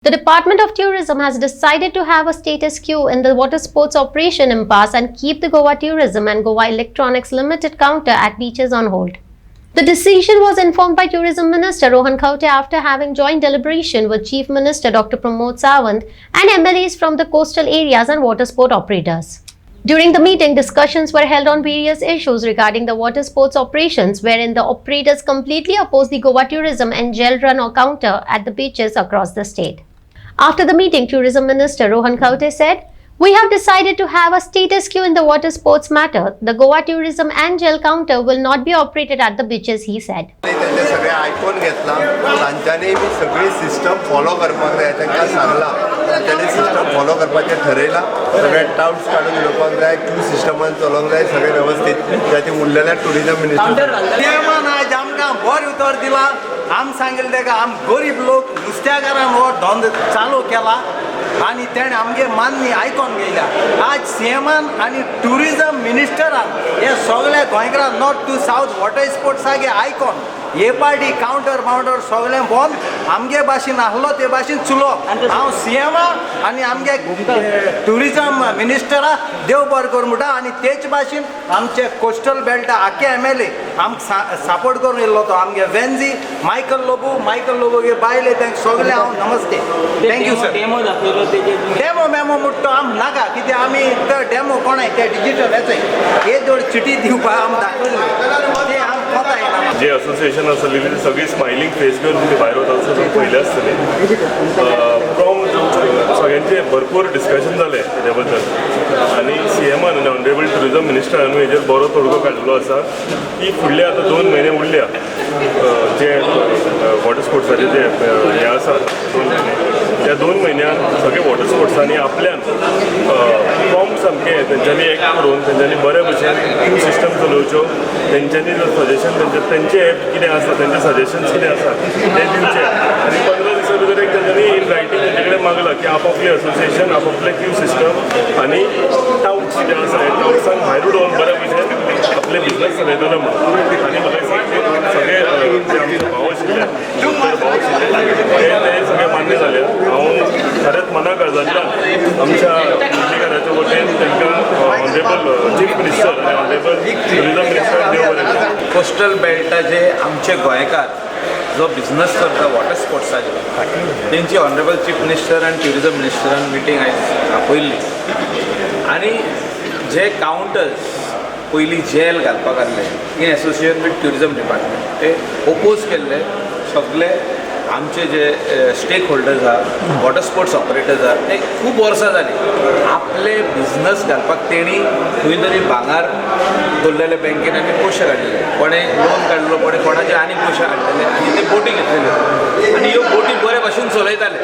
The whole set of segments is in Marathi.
The Department of Tourism has decided to have a status quo in the water sports operation impasse and keep the Goa Tourism and Goa Electronics Limited counter at beaches on hold. The decision was informed by Tourism Minister Rohan Khaute after having joint deliberation with Chief Minister Dr. Pramod Sawant and MLAs from the coastal areas and water sport operators. During the meeting, discussions were held on various issues regarding the water sports operations, wherein the operators completely opposed the Goa Tourism and gel run or counter at the beaches across the state. After the meeting, Tourism Minister Rohan Khaute said, "We have decided to have a status quo in the water sports matter. The Goa Tourism and gel counter will not be operated at the beaches," he said. त्यांचे सगळे आयकून घेतला तांच्यांनी बी सगळी सिस्टम फॉलो करपाक जाय तांकां सांगला तांच्यांनी सिस्टम फॉलो करपाचें ठरयलां सगळे डाउट्स काडून घेवपाक जाय क्यू सिस्टमान चलोवंक जाय सगळे वेवस्थीत त्या उरलेल्या टुरिजम मिनिस्टर नियमान आज आमकां बरें उतर दिला आम सांगिल्लें तेका आम गरीब लोक नुस्त्याकारान हो धंदो चालू केला आणि तेणें आमगे मान्य आयकोन घेयल्या आज सीएमान आनी टुरिजम मिनिस्टरान हे सगळे गोंयकारां नॉर्थ टू सावथ वॉटर स्पोर्ट्सागे आयकोन हे पार्टी काउंटर माउंटर सगळें बंद आमगे भाशेन आहलो ते भाशेन चुलो हांव सीएमा आनी आमगे टुरिजम मिनिस्टरा देव बरें कर म्हणटा आनी तेच भाशेन आमचे कोस्टल बेल्टा आखे एमएलए आमकां सपोर्ट करून येयल्लो तो आमगे वेन्जी मायकल लोबोगे बायले तांकां सगळे हांव नमस्ते थँक्यू सर डेमो मेमो म्हणटा आम नाका कित्याक आमी तो डेमो कोणाय ते डिजिटल येताय हे जोड चिटी दिवपाक आम दाखयले ते आम कोता येना जे असोसिएशन आसलेली ती सगळी स्मायलिंग फेस घेवन ती भायर वता आसतना पयले आसतली फ्रॉम सगळ्यांचे भरपूर डिस्कशन जालें तेज्या बद्दल आनी सीएमान आनी ऑनरेबल टुरिजम मिनिस्टरान हेजेर बरो तोडगो काडिल्लो आसा की फुडले आतां 2 म्हयने उरल्या जे वॉटर स्पोर्ट्साचे जे हे आसा 2 म्हयने त्या 2 म्हयन्यान सगळे वॉटर स्पोर्ट्सांनी आपल्यान फॉर्म सामकें तेंच्यांनी एक्ट करून तेंच्यांनी बरे भशेन क्यू सिस्टम चलोवच्यो तेंच्यांनी जर सजेशन तेंचे कितें आसा तेंचे सजेशन्स कितें आसा ते दिवचे आनी 15 दिसां भितर एक तेंच्यांनी इन रायटींग तेंचे कडेन मागलां की आपआपली असोसिएशन आपआपले क्यू सिस्टम आनी टाउट्स कितें आसा हे टाउट्सांक भायर उडोवन बरे भशेन आपले बिजनस चलयतले म्हणून आनी म्हाका दिसता सगळे जे आमचे भाव आशिल्ले भाव आशिल्ले ते सगळे मान्य जाले हांव खरेंच मना काळजांतल्यान आमच्या मुरलीधराच्या वटेन तांकां ऑनरेबल चीफ मिनिस्टर आनी ऑनरेबल टुरिजम मिनिस्टर देव बरें करूं. कोस्टल बेल्टाचे आमचे गोंयकार जो बिझनस करता वॉटर स्पोर्ट्साचे तेंची ऑनरेबल चीफ मिनिस्टर आनी टुरिजम मिनिस्टरान मिटींग आयज आपयल्ली आनी जे काउंटर्स पयलीं जेल घालपाक आहले in association with tourism department ते ओपोज केल्ले सगळे आमचे जे स्टेक होल्डर्स आहा वॉटर स्पोर्ट्स ऑपरेटर्स आहा ते खूब वर्सां जाली आपले बिझनस घालपाक तेणी खंय तरी भांगार दवरलेले बँकेन आनी पयशे काडलेले कोणें लोन काडलो कोणें कोणाचे आनी पयशे काडलेले आनी ते बोटी घेतलेल्यो आनी ह्यो बोटी बरे भाशेन चलयताले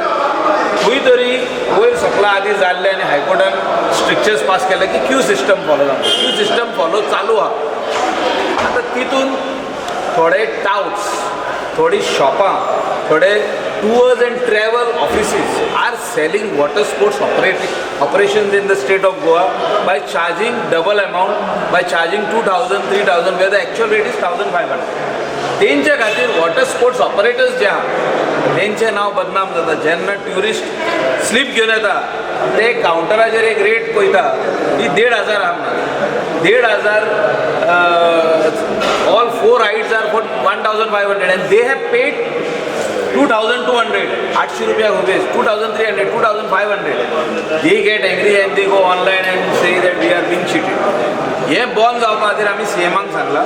खंय तरी वयर सकला आदी जाल्ले आनी हायकोर्टान स्ट्रिक्चर्स पास केले की क्यू सिस्टम फॉलो जावप क्यू सिस्टम फॉलो चालू आहा आतां तितून थोडे टाउट्स थोडी शॉपां थोडे tours and travel offices are selling water sports operations in the state of Goa by charging double amount, by charging 2,000, 3,000 where the actual rate is 1,500. तेंच्या खातीर वॉटर स्पोर्ट्स ऑपरेटर्स जे आहा तेंचें नांव बदनाम जाता जेन्ना ट्युरिस्ट स्लीप घेवन येता ते काउंटराचेर एक रेट पळयता ती 1,500 आहा 1,500 all 4 rides are for 1,500 and they have paid 2,200 800 रुपया rupees 2,300 2,500 they get angry and they go online and say that we are being cheated हे बंद जावपा खातीर आमी सीएमाक सांगला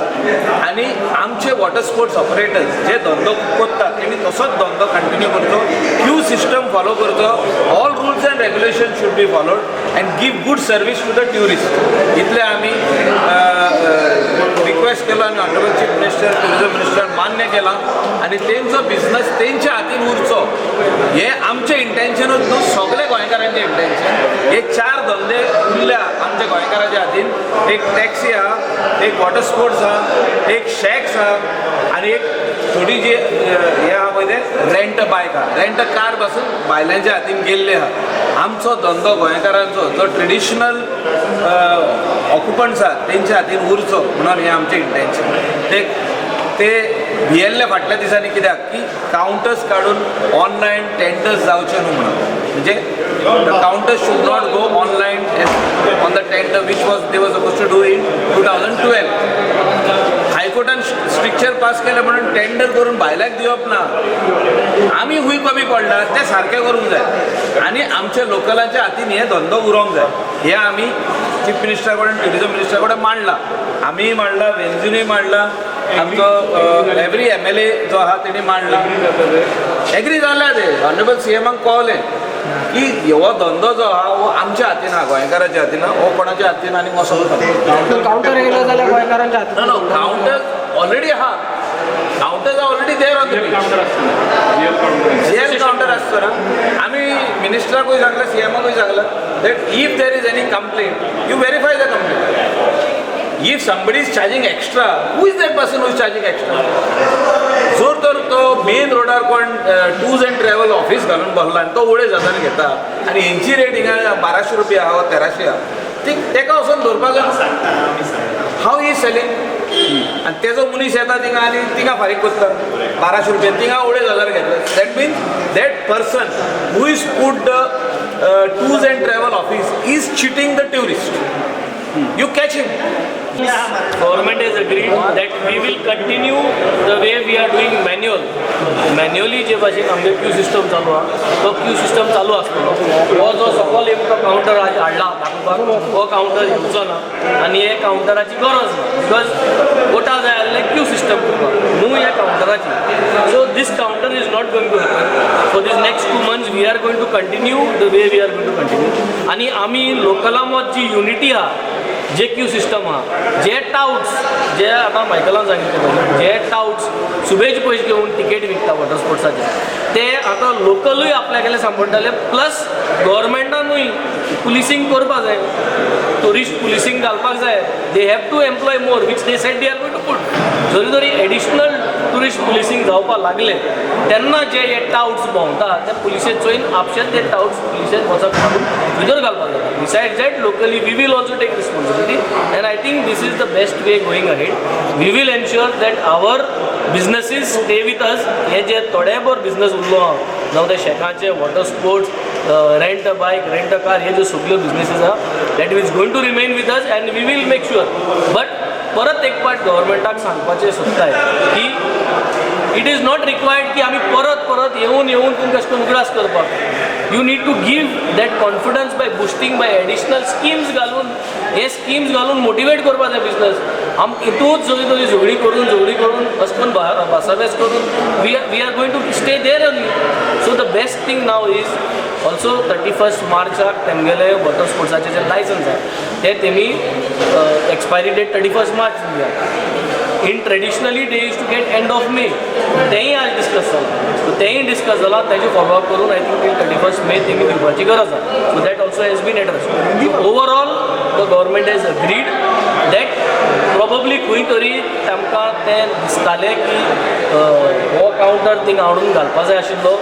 आनी आमचे वॉटर स्पोर्ट्स ऑपरेटर्स जे धंदो करतात तेणी तसोच धंदो कंटिन्यू करचो क्यू सिस्टम फॉलो करचो all rules and regulation should be followed and give good service to the tourist इतले आमी रिक्वेस्ट केलो आनी honourable chief minister tourism minister मान्य केला आनी तेंचो बिझनस तेंच्या हातीन उरचो हे आमचें इंटेन्शनूच न्हू सगळे गोंयकारांचें इंटेन्शन हे 4 धंदे उरल्या आमच्या गोंयकाराच्या हातीन एक टॅक्सी आहा एक वॉटर स्पोर्ट्स आहा एक शॅक्स आहा आनी एक थोडी जी हे आहा पळय ते रेंट बायक आहा रेंट कार पासून बायलांच्या हातीन गेल्ले आहा आमचो धंदो गोंयकारांचो जो ट्रेडिशनल ऑक्युपंट्स आहात तेंच्या हातीन उरचो म्हणून हें आमचें इंटेन्शन ते भियेल्ले फाटल्या दिसांनी कित्याक की काउंटर्स काडून ऑनलायन टेंडर्स जावचे न्हू म्हणून म्हणजे counters should not go online on the tender which was they was suppose to do in 2012. हायकोर्टान स्ट्रिक्चर पास केलें म्हणून टेंडर करून भायल्याक दिवप ना. आमी खूंय कमी पडला ते सारकें करूंक जाय आनी आमच्या लोकलांच्या हातीन हे धंदो उरोंक जाय. हे आमी चीफ मिनिस्टर कडेन ट्युरिजम मिनिस्टर कडेन मांडला, आमीय मांडला, वेंजुनूय मांडला, आमचो एवरी MLA जो आहा तेणी मांडला. एग्री जाल्या ते ऑनरेबल CMाक कळलें की हो धंदो जो आहा हो आमच्या हातीन आहा, गोंयकाराच्या हातीन आहा, हो कोणाच्या हातीन आनी वचोंक काउंटर येयलो जाल्यार गोंयकारांच्या हातीन. नो काउंटर ऑलरेडी आहा, counters are already there on the real counter आसता ना. आमी मिनिस्टराकूय सांगला, CMाकूय सांगला that if there is any complaint, you verify the complaint. If somebody is charging extra, who is that person who is charging extra? जर तर तो मेन रोडार कोण टूर्स अँड ट्रॅव्हल ऑफिस घालून बसला आनी तो 2,500 घेता आनी हेंची रेट हिंगा 1,200 रुपया आहा, 1,300 आहा, तेका वचून धरपाक जाय. हाव ही सेलिंग आनी तेजो मनीस येता थिंगा आनी थिंगा फारीक करता 1,200 रुपया, थिंगा 2,500 घेतले. That means that person who is put the tours and travel office is cheating the tourist. You catch him. Government has agreed that we will continue the way we are doing manually जे भाशेन आमगे क्यू सिस्टम चालू आहा तो क्यू सिस्टम चालू आसतलो. हो जो सकल एक काउंटर हाडला दाखोवपाक हो काउंटर येवचो ना आनी हे काउंटराची गरज ना बिकॉज कोटा जाय आसलें क्यू सिस्टम करपाक न्हू ह्या काउंटराची. So this counter is not going to happen for this next 2 months. We are going to continue the way we are going to continue. आनी आमी लोकला मत जी युनिटी आहा जे क्यू सिस्टम आहा, जे टाउट्स जे आतां मायकलान सांगितलें जे टाउट्स सुबेज पयशे घेवन तिकेट विकता वॉटर स्पोर्ट्साचे ते आतां लोकलूय आपल्यागेले सांपडटाले प्लस गव्हर्मेंटानूय पुलिसींग करपाक जाय, टुरिस्ट पुलिसींग घालपाक जाय. They have to employ more which they said they are going to put. जरी जरी एडिशनल टुरिस्ट पुलिसींग जावपाक लागले तेन्ना जे हे टाउट्स भोंवता ते पुलिशेन चोयन आपशेच ते टाउट्स पुलिशेन वचप काडून भितर घालपाक जाता. Besides that locally we will also take responsibility and I think this is the best way going ahead. We will ensure that our businesses stay with us. हे जे थोडे भर बिजनस उरलो आहा जावं ते शेकाचे water sports rent a bike rent a car हे जे सगल्यो बिजनसीस आहा that is going to remain with us and we will make sure. But परत एक पाट गव्हर्मेंटाक सांगपाचें सोदताय की इट इज नॉट रिक्वायर्ड की आमी परत परत येवन तुमकां अशें करून उगडास करपाक. You need to give that confidence by boosting by additional schemes घालून हे स्किम्स घालून मोटिवेट करपाक जाय बिजनस. आम हितूच झगडी करून अशें करून भासाभास करून we are going to stay there only. So the best thing now is also 31 मार्चाक तेमगेले वॉटर स्पोर्ट्साचे जे लायसन्स आहे ते तेमी एक्सपायरी डेट 31 मार्च दिल्या. In traditionally day is to get end of May तेंय आज डिस्कस जाला. सो तेंय डिस्कस जाला तेजे फॉलोअप करून आय थिंक 31 मे तेमी दिवपाची गरज आसा. So that also has been addressed. Overall the government has agreed that probably खंय तरी तांकां तें दिसतालें की हो काउंटर थिंग हाडून घालपा जाय आशिल्लो.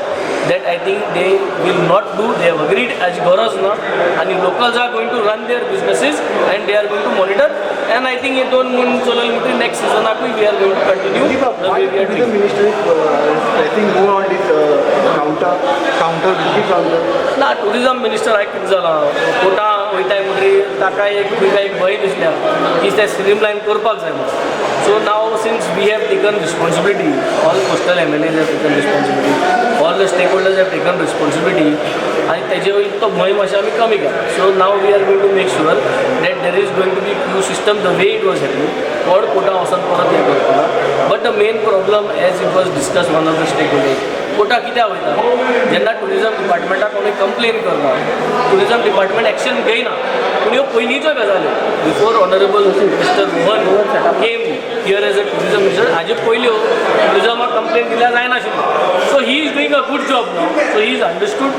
that I think they will not do. They have agreed as गरज ना आणि locals are going to run their businesses and they are going to monitor and I think हे 2 months चलल म्हणटरी next season आकूय we are going to continue the way we are doing. The ministry I think more on this counter beauty counter. ना tourism minister आय कितें जाला कोटा वयताय म्हणटरी ताका एक भंय दिसल्या की ते streamline करपाक जाय म्हणून. So now since we have taken responsibility, all coastal MLAs have taken responsibility, all the stakeholders have taken responsibility आणि तेजे वयल्यान तो भंय मातशें आमी कमी केला. So now we are going to make sure that there is going to be queue system the way it was happening. कोण कोटा वचून परत हे करतना. But the main problem as it was discussed one of the stakeholders Kota कित्याक वयता जेन्ना टुरिजम डिपार्टमेंटाक कोणी कंप्लेन करता टुरिजम डिपार्टमेंट एक्शन घेयना. पूण ह्यो पयलींच्यो गजाली before honourable mister Mohan came here as a tourism minister हाजे पयल्यो टुरिजमाक कंप्लेन दिल्यार जायनाशिल्लो. So he is doing a good job now. So he is understood.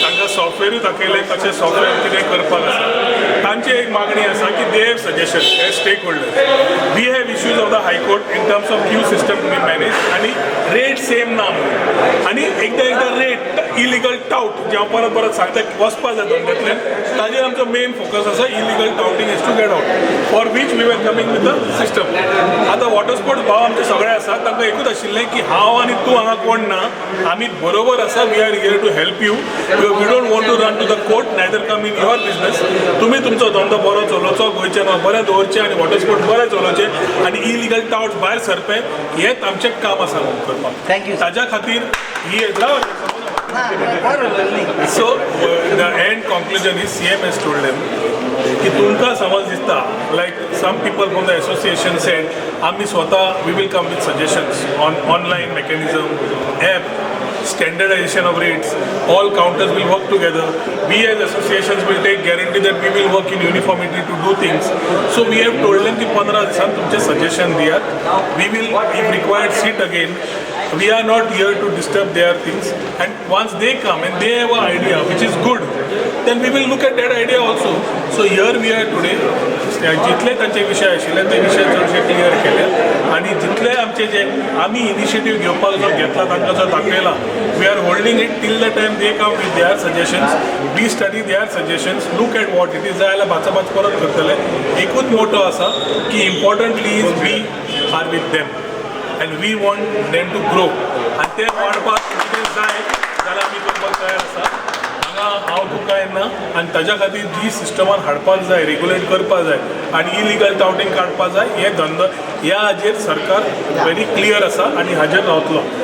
तांकां सॉफ्टवेरूय दाखयलें कशें सॉफ्टवेअर कितें करपाक आसा. तांची एक मागणी आसा की दे हॅव सजेशन एज स्टेक होल्डर्स we have issues of the high court in terms of queue system to be manage आनी रेट सेम ना म्हणून आनी एकदा रेट इलिगल टाउट जेव्हा परत सांगता वचपा जाय धंद्यातल्यान ताजेर आमचो मेन फोकस पर्पज आसा illegal touting as to get out for which we were coming with the system. आतां वॉटर स्पोर्ट्स भाव आमचे सगळे आसा तांकां एकूच आशिल्लें की हांव आनी तूं हांगा कोण ना, आमी बरोबर आसा, we are here to help you, we don't want to run to the court neither come in your business. तुमी तुमचो धंदो बरो चलोवचो, गोंयचें नांव बरें दवरचें आनी वॉटर स्पोर्ट्स बरें चलोवचें आनी इलिगल टाउट्स भायर सरपे हेंच आमचें काम आसा करपाक. Thank you. ताज्या खातीर ही So, the end conclusion is CM has told them की तुमकां समज दिसता like some people from the association said आमी स्वता we will come with suggestions on online mechanism, app, standardization of rates, all counters will work together. We as associations will take guarantee that we will work in uniformity to do things. So we have told them की 15 दिवसांत तुमचे suggestion दियात. We will if required sit again. We are not here to disturb their things, and once they come and they have an idea which is good, then we will look at that idea also. So here we are today. जितले तांचे विशय आशिल्ले ते विशय चडशे क्लियर केले आनी जितले आमचे जे आमी इनिशिएटीव घेवपाक जो घेतला तांकां जो दाखयला, we are holding it till the time they come with their suggestions, we study their suggestions, look at what it is. जाय जाल्यार बाचाबाच परत करतले. एकूच मोटो आसा की importantly is we are with them and we want them to grow and ते वाडपाक कितें जाय जाल्यार आमी करपाक तयार आसा. हांगा हांव तुका येना आनी ताज्या खातीर जी सिस्टमान हाडपाक जाय, रेग्युलेट करपाक जाय आनी इलिगल टाउटिंग काडपाक जाय, हे धंदो ह्या हाजेर सरकार व्हेरी क्लियर आसा आनी हाजेर रावतलो.